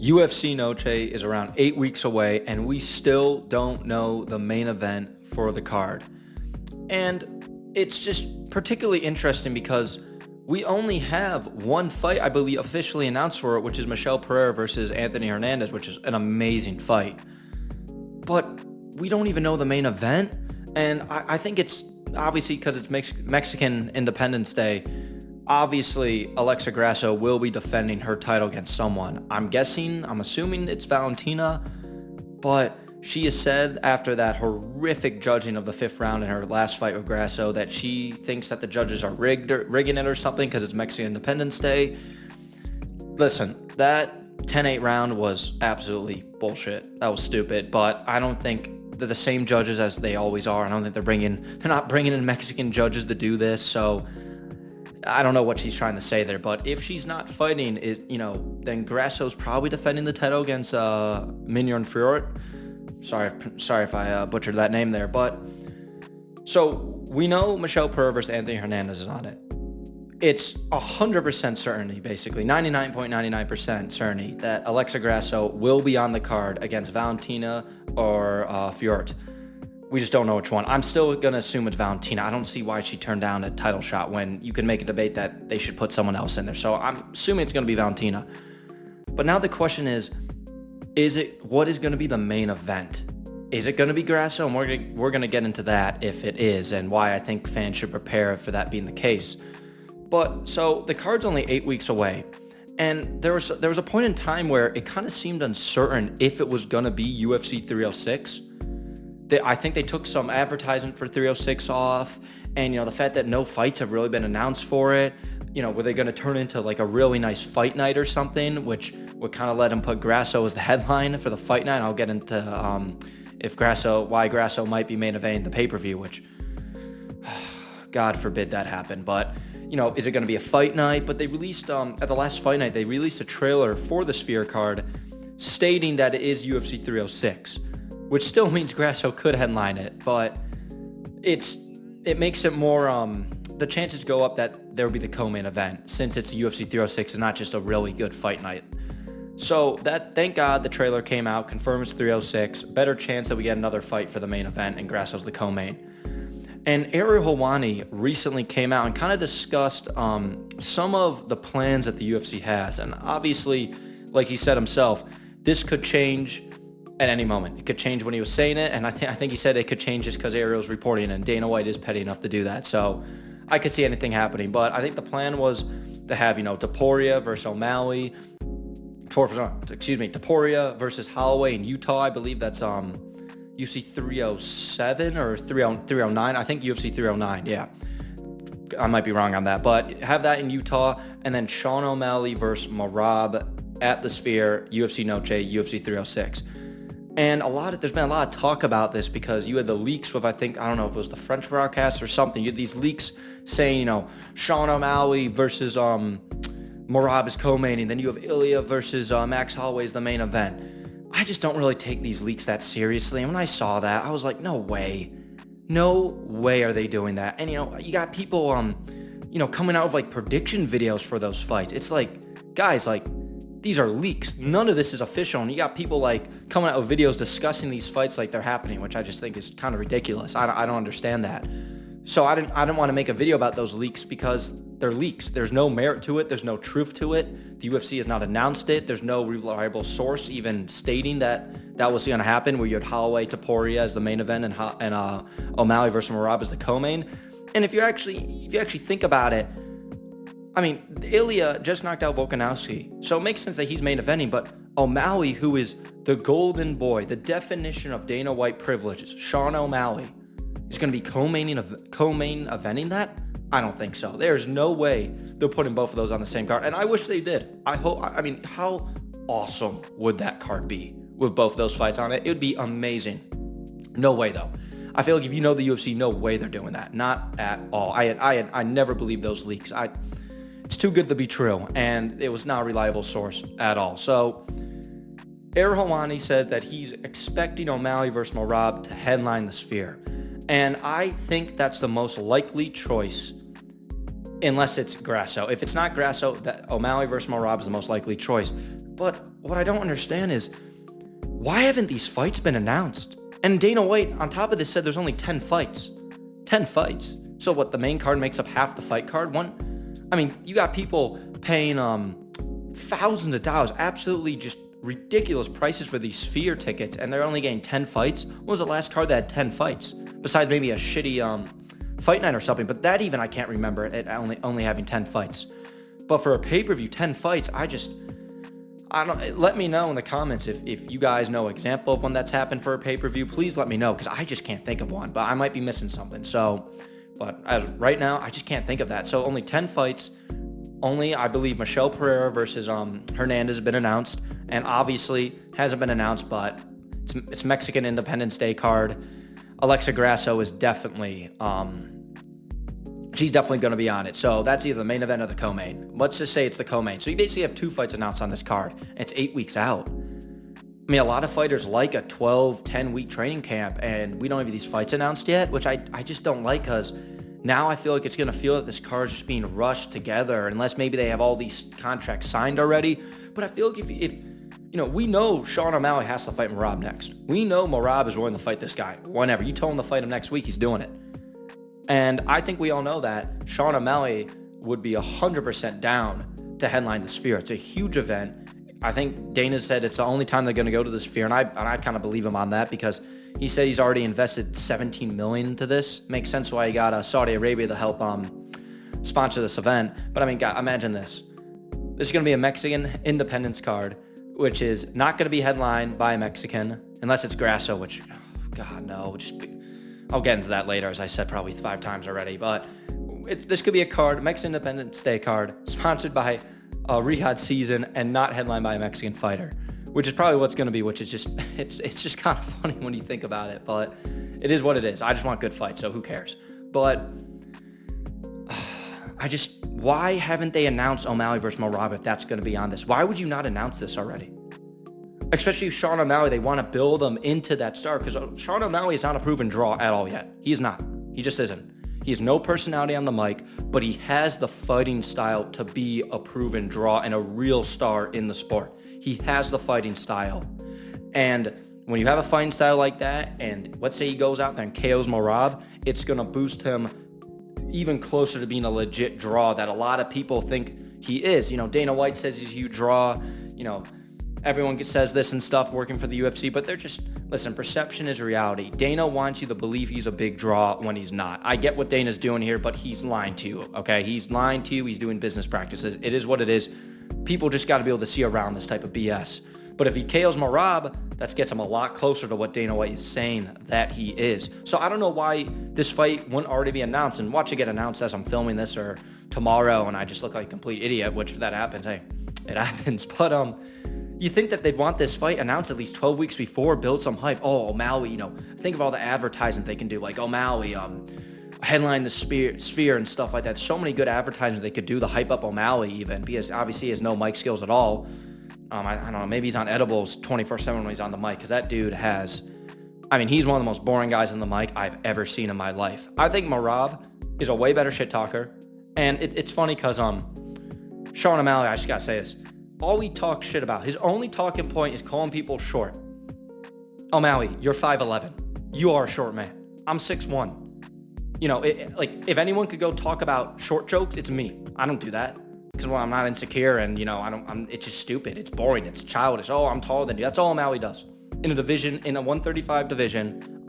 UFC Noche is around 8 weeks away, and we still don't know the main event for the card. And it's just particularly interesting because we only have one fight, I believe, officially announced for it, which is Michel Pereira versus Anthony Hernandez, which is an amazing fight. But we don't even know the main event, and I think it's obviously because it's Mexican Independence Day. Obviously, Alexa Grasso will be defending her title against someone. I'm assuming it's Valentina, but she has said after that horrific judging of the 5th round in her last fight with Grasso that she thinks that the judges are rigging it or something because it's Mexican Independence Day. Listen, that 10-8 round was absolutely bullshit. That was stupid, but I don't think they're the same judges as they always are. I don't think they're not bringing in Mexican judges to do this, so I don't know what she's trying to say there, but if she's not fighting, then Grasso's probably defending the title against Mignon Fiorot. Sorry if I butchered that name there, but so we know Michel Pereira versus Anthony Hernandez is on it. It's 100% certainty, basically 99.99% certainty that Alexa Grasso will be on the card against Valentina or Fiorot. We just don't know which one. I'm still going to assume it's Valentina. I don't see why she turned down a title shot when you can make a debate that they should put someone else in there. So I'm assuming it's going to be Valentina. But now the question is what is going to be the main event? Is it going to be Grasso? And we're going to get into that if it is and why I think fans should prepare for that being the case. But so the card's only 8 weeks away. And there was a point in time where it kind of seemed uncertain if it was going to be UFC 306. I think they took some advertisement for 306 off, and the fact that no fights have really been announced for it, were they going to turn into like a really nice fight night or something, which would kind of let them put Grasso as the headline for the fight night. I'll get into why Grasso might be main eventing the pay-per-view, which God forbid that happen. But is it going to be a fight night? But they released at the last fight night, they released a trailer for the Sphere card stating that it is UFC 306. Which still means Grasso could headline it, but it makes it more, the chances go up that there will be the co-main event since it's UFC 306 and not just a really good fight night. So thank God the trailer came out, confirms 306, better chance that we get another fight for the main event and Grasso's the co-main. And Ariel Helwani recently came out and kind of discussed some of the plans that the UFC has. And obviously, like he said himself, this could change at any moment. It could change when he was saying it, and I think he said it could change just because Ariel's reporting, and Dana White is petty enough to do that. So I could see anything happening, but I think the plan was to have, Topuria versus O'Malley, Topuria versus Holloway in Utah. I believe that's UFC 307 or 309. I think UFC 309, yeah. I might be wrong on that, but have that in Utah, and then Sean O'Malley versus Merab at the Sphere, UFC Noche, UFC 306. And there's been a lot of talk about this because you had the leaks with, I don't know if it was the French broadcast or something. You had these leaks saying, Sean O'Malley versus Merab is co-maining. Then you have Ilya versus Max Holloway is the main event. I just don't really take these leaks that seriously. And when I saw that, I was like, no way. No way are they doing that. And, you got people, coming out with like prediction videos for those fights. It's like, guys, these are leaks. None of this is official. And you got people coming out with videos discussing these fights like they're happening, which I just think is kind of ridiculous. I don't understand that. So I didn't want to make a video about those leaks because they're leaks. There's no merit to it. There's no truth to it. The UFC has not announced it. There's no reliable source even stating that was going to happen, where you had Holloway, Topuria as the main event and O'Malley versus Merab as the co-main. And if you actually think about it, Ilya just knocked out Volkanovski, so it makes sense that he's main eventing, but O'Malley, who is the golden boy, the definition of Dana White privileges, Sean O'Malley, is going to be co-main eventing that? I don't think so. There's no way they're putting both of those on the same card, and I wish they did. How awesome would that card be with both of those fights on it? It would be amazing. No way, though. I feel like if you know the UFC, no way they're doing that. Not at all. I never believed those leaks. It's too good to be true, and it was not a reliable source at all. So Ariel Helwani says that he's expecting O'Malley versus Merab to headline the Sphere. And I think that's the most likely choice unless it's Grasso. If it's not Grasso, that O'Malley versus Merab is the most likely choice. But what I don't understand is, why haven't these fights been announced? And Dana White, on top of this, said there's only 10 fights. 10 fights. So what, the main card makes up half the fight card? You got people paying thousands of dollars, absolutely just ridiculous prices for these Sphere tickets, and they're only getting 10 fights. When was the last card that had 10 fights? Besides maybe a shitty fight night or something, but that even I can't remember it only having 10 fights. But for a pay-per-view, 10 fights, let me know in the comments if you guys know example of one that's happened for a pay-per-view. Please let me know, because I just can't think of one, but I might be missing something. But as right now, I just can't think of that. So only 10 fights. Only, I believe, Michelle Pereira versus Hernandez has been announced, and obviously hasn't been announced, but it's Mexican Independence Day card. Alexa Grasso is definitely, she's definitely going to be on it. So that's either the main event or the co-main. Let's just say it's the co-main. So you basically have 2 fights announced on this card. It's 8 weeks out. A lot of fighters like a 12, 10-week training camp, and we don't have these fights announced yet, which I just don't like, because now I feel like it's going to feel that this card is just being rushed together, unless maybe they have all these contracts signed already. But I feel like if we know Sean O'Malley has to fight Merab next. We know Merab is willing to fight this guy whenever. You tell him to fight him next week, he's doing it. And I think we all know that Sean O'Malley would be 100% down to headline the Sphere. It's a huge event. I think Dana said it's the only time they're going to go to the Sphere, and I kind of believe him on that, because he said he's already invested $17 million into this. Makes sense why he got Saudi Arabia to help sponsor this event. But God, imagine this. This is going to be a Mexican independence card, which is not going to be headlined by a Mexican, unless it's Grasso, which, God, no. I'll get into that later, as I said probably 5 times already. But this could be a card, Mexican Independence Day card, sponsored by Riyadh Season, and not headlined by a Mexican fighter, which is probably what's going to be, which is just, it's just kind of funny when you think about it, but it is what it is. I just want good fights, so who cares? But why haven't they announced O'Malley versus Merab if that's going to be on this? Why would you not announce this already? Especially Sean O'Malley, they want to build him into that star, because Sean O'Malley is not a proven draw at all yet. He's not. He just isn't. He has no personality on the mic, but he has the fighting style to be a proven draw and a real star in the sport. He has the fighting style. And when you have a fighting style like that, and let's say he goes out there and KOs Merab, it's going to boost him even closer to being a legit draw that a lot of people think he is. Dana White says he's a huge draw. Everyone says this and stuff working for the UFC, but they're just, listen, perception is reality. Dana wants you to believe he's a big draw when he's not. I get what Dana's doing here, but he's lying to you, okay? He's lying to you. He's doing business practices. It is what it is. People just got to be able to see around this type of BS. But if he KOs Merab, that gets him a lot closer to what Dana White is saying that he is. So I don't know why this fight wouldn't already be announced, and watch it get announced as I'm filming this or tomorrow, and I just look like a complete idiot, which if that happens, hey, it happens. But you think that they'd want this fight announced at least 12 weeks before, build some hype. Oh, O'Malley, think of all the advertising they can do, like O'Malley, headline the Sphere and stuff like that. So many good advertising they could do to hype up O'Malley even, because obviously he has no mic skills at all. I don't know, maybe he's on edibles 24/7 when he's on the mic, because that dude has, he's one of the most boring guys on the mic I've ever seen in my life. I think Merab is a way better shit talker, and it's funny because Sean O'Malley, I just gotta say this, all he talks shit about, his only talking point is calling people short. O'Malley, you're 5'11". You are a short man. I'm 6'1". If anyone could go talk about short jokes, it's me. I don't do that. Because, I'm not insecure, and, it's just stupid. It's boring. It's childish. Oh, I'm taller than you. That's all O'Malley does. In a 135 division,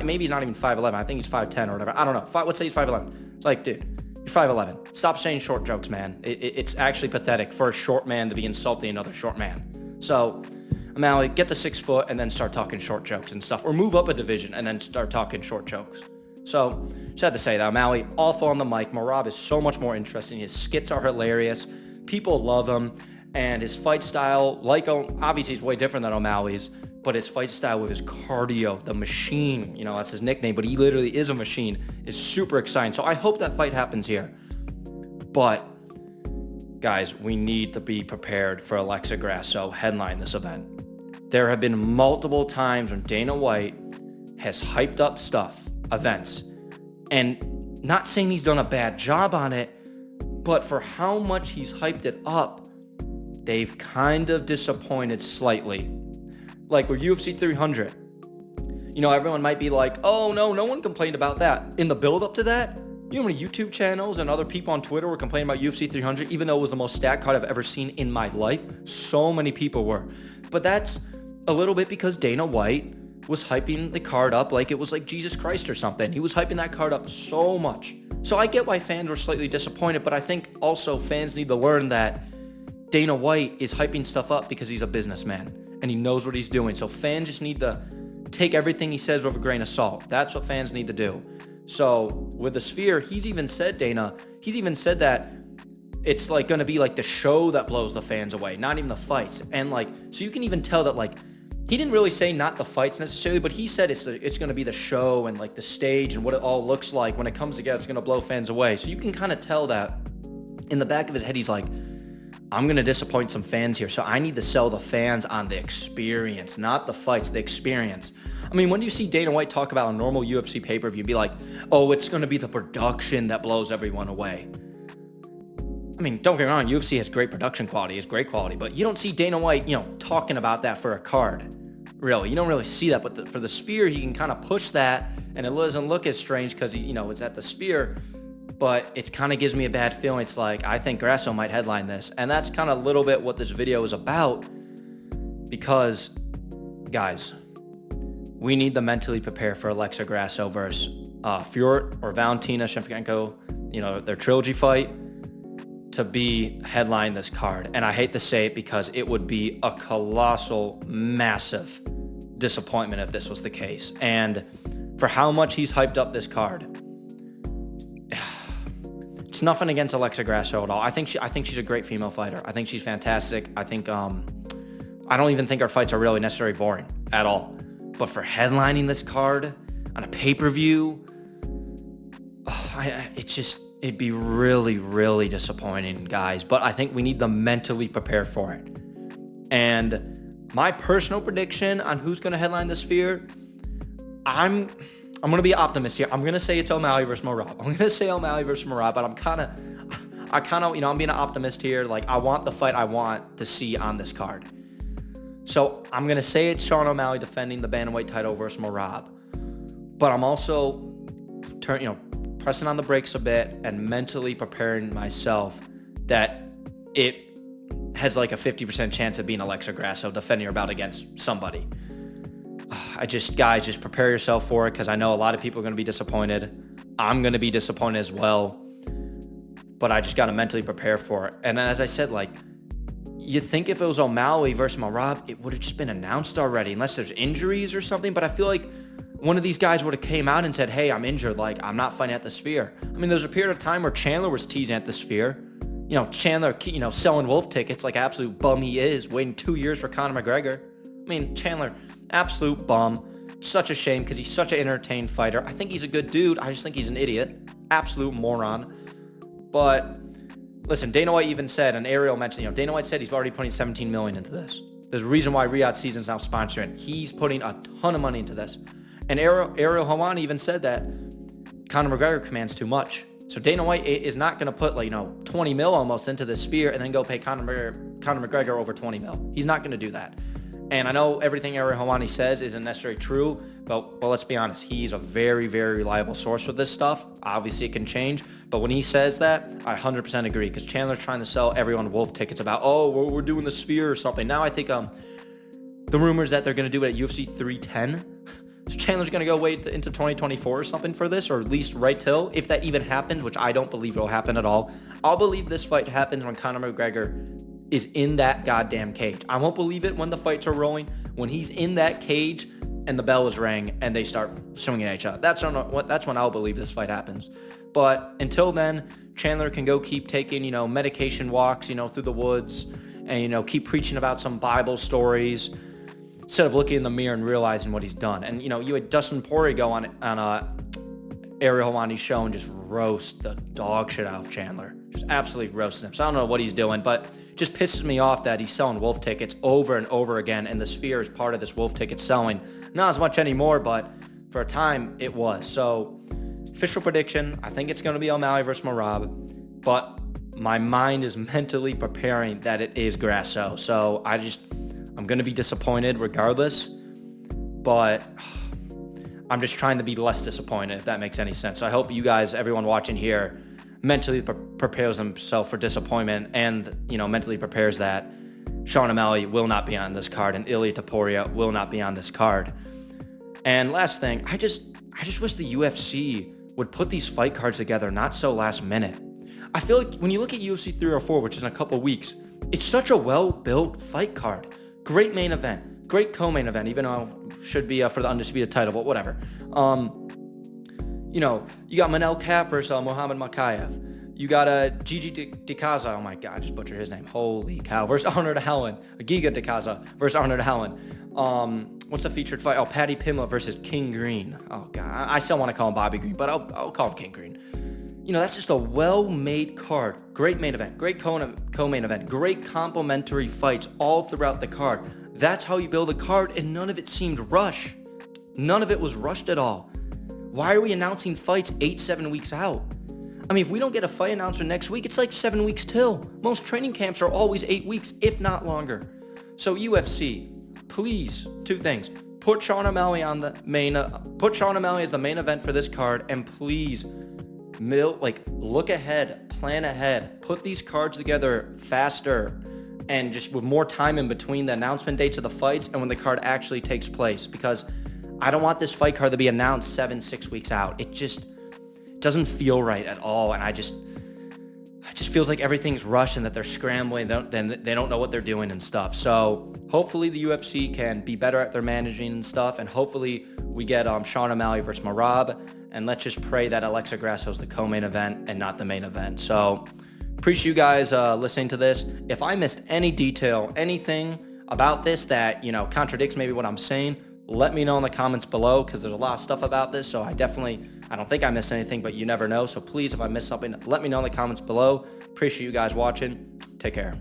maybe he's not even 5'11". I think he's 5'10" or whatever. I don't know. Let's say he's 5'11". It's like, dude, you're 5'11". Stop saying short jokes, man. It's actually pathetic for a short man to be insulting another short man. So, O'Malley, get to 6 foot and then start talking short jokes and stuff. Or move up a division and then start talking short jokes. So, just had to say that. O'Malley, awful on the mic. Merab is so much more interesting. His skits are hilarious. People love him. And his fight style, obviously he's way different than O'Malley's, but his fight style with his cardio, the machine, that's his nickname, but he literally is a machine, is super exciting. So I hope that fight happens here. But, guys, we need to be prepared for Alexa Grasso headline this event. There have been multiple times when Dana White has hyped up events, and not saying he's done a bad job on it, but for how much he's hyped it up, they've kind of disappointed slightly. Like with UFC 300, everyone might be like, oh no one complained about that. In the build up to that, you know how many YouTube channels and other people on Twitter were complaining about UFC 300, even though it was the most stacked card I've ever seen in my life? So many people were. But that's a little bit because Dana White was hyping the card up like it was like Jesus Christ or something. He was hyping that card up so much. So I get why fans were slightly disappointed, but I think also fans need to learn that Dana White is hyping stuff up because he's a businessman and he knows what he's doing. So fans just need to take everything he says with a grain of salt. That's what fans need to do. So with the Sphere, he's even said that it's like going to be like the show that blows the fans away, not even the fights. And like, so you can even tell that like, he didn't really say not the fights necessarily, but he said it's going to be the show and like the stage and what it all looks like when it comes together. It's going to blow fans away. So you can kind of tell that in the back of his head, he's like, I'm going to disappoint some fans here. So I need to sell the fans on the experience, not the fights, the experience. I mean, when you see Dana White talk about a normal UFC pay-per-view, be like, oh, it's going to be the production that blows everyone away. I mean, don't get me wrong, UFC has great production quality, it's great quality, but you don't see Dana White, talking about that for a card. Really, you don't really see that, but for the Sphere, he can kind of push that, and it doesn't look as strange because, it's at the Sphere, but it kind of gives me a bad feeling. It's like, I think Grasso might headline this, and that's kind of a little bit what this video is about, because, guys, we need to mentally prepare for Alexa Grasso versus Fjord or Valentina Shevchenko, their trilogy fight, to be headline this card. And I hate to say it because it would be a colossal, massive disappointment if this was the case. And for how much he's hyped up this card, it's nothing against Alexa Grasso at all. I think she's a great female fighter. I think she's fantastic. I think I don't even think her fights are really necessarily boring at all. But for headlining this card on a pay-per-view, it'd be really, really disappointing, guys. But I think we need to mentally prepare for it. And my personal prediction on who's going to headline the Sphere, I'm going to be an optimist here. I'm going to say it's O'Malley versus Merab. I'm going to say O'Malley versus Merab, but I'm being an optimist here. Like, I want the fight I want to see on this card. So I'm going to say it's Sean O'Malley defending the bantamweight title versus Merab. But I'm also pressing on the brakes a bit and mentally preparing myself that it has like a 50% chance of being Alexa Grasso defending her bout against somebody. Guys, just prepare yourself for it, because I know a lot of people are going to be disappointed. I'm going to be disappointed as well. But I just got to mentally prepare for it. And as I said, like, you think if it was O'Malley versus Merab, it would have just been announced already, unless there's injuries or something. But I feel like one of these guys would have came out and said, hey, I'm injured. Like, I'm not fighting at the Sphere. I mean, there's a period of time where Chandler was teasing at the Sphere. Chandler, selling wolf tickets like absolute bum he is, waiting 2 years for Conor McGregor. I mean, Chandler, absolute bum. Such a shame because he's such an entertained fighter. I think he's a good dude. I just think he's an idiot. Absolute moron. But listen, Dana White even said, and Ariel mentioned, Dana White said he's already putting $17 million into this. There's a reason why Riyadh Season's now sponsoring. He's putting a ton of money into this. And Ariel Helwani even said that Conor McGregor commands too much. So Dana White is not going to put 20 mil almost into this Sphere and then go pay Conor McGregor over 20 mil. He's not going to do that. And I know everything Ariel Helwani says isn't necessarily true, but let's be honest, he's a very, very reliable source with this stuff. Obviously it can change, but when he says that, I 100% agree, because Chandler's trying to sell everyone wolf tickets about, we're doing the Sphere or something. Now I think the rumors that they're going to do it at UFC 310. So Chandler's going to go wait into 2024 or something for this, or at least right till, if that even happens, which I don't believe it'll happen at all. I'll believe this fight happens when Conor McGregor is in that goddamn cage. I won't believe it when the fights are rolling. When he's in that cage and the bell is rang and they start swinging at each other, that's when I'll believe this fight happens. But until then, Chandler can go keep taking, medication walks, through the woods, and, keep preaching about some Bible stories, instead of looking in the mirror and realizing what he's done. And, you had Dustin Poirier go on Ariel Helwani's show and just roast the dog shit out of Chandler. Just absolutely roasting him. So I don't know what he's doing, but it just pisses me off that he's selling wolf tickets over and over again, and the Sphere is part of this wolf ticket selling. Not as much anymore, but for a time it was. So official prediction, I think it's going to be O'Malley versus Merab, but my mind is mentally preparing that it is Grasso. So I'm going to be disappointed regardless, but I'm just trying to be less disappointed, if that makes any sense. So I hope you guys, everyone watching here, mentally prepares themselves for disappointment and, mentally prepares that Sean O'Malley will not be on this card and Ilia Topuria will not be on this card. And last thing, I just wish the UFC would put these fight cards together not so last minute. I feel like when you look at UFC 304, which is in a couple weeks, it's such a well-built fight card. Great main event, great co-main event, even though it should be for the undisputed title, but whatever. You got Manel Kape versus Muhammad Mokaev. You got Gigi DeCaza, oh my God, I just butchered his name. Holy cow, versus Arnold Allen. Giga DeCaza versus Arnold Allen. What's the featured fight? Oh, Paddy Pimblett versus King Green. Oh God, I still want to call him Bobby Green, but I'll call him King Green. That's just a well-made card. Great main event, great co-main event, great complementary fights all throughout the card. That's how you build a card, and none of it seemed rushed. None of it was rushed at all. Why are we announcing fights 7 weeks out? I mean, if we don't get a fight announcement next week, it's like 7 weeks till. Most training camps are always 8 weeks, if not longer. So UFC, please, 2 things. Put Sean O'Malley as the main event for this card, and please, look ahead, plan ahead, put these cards together faster, and just with more time in between the announcement dates of the fights and when the card actually takes place, because I don't want this fight card to be announced 6 weeks out. It just doesn't feel right at all, and it just feels like everything's rushed and that they're scrambling. They don't know what they're doing and stuff. So hopefully the UFC can be better at their managing and stuff, and hopefully we get Sean O'Malley versus Merab, and let's just pray that Alexa Grasso is the co-main event and not the main event. So appreciate you guys listening to this. If I missed any detail, anything about this that contradicts maybe what I'm saying, let me know in the comments below, because there's a lot of stuff about this. So I don't think I missed anything, but you never know. So please, if I missed something, let me know in the comments below. Appreciate you guys watching. Take care.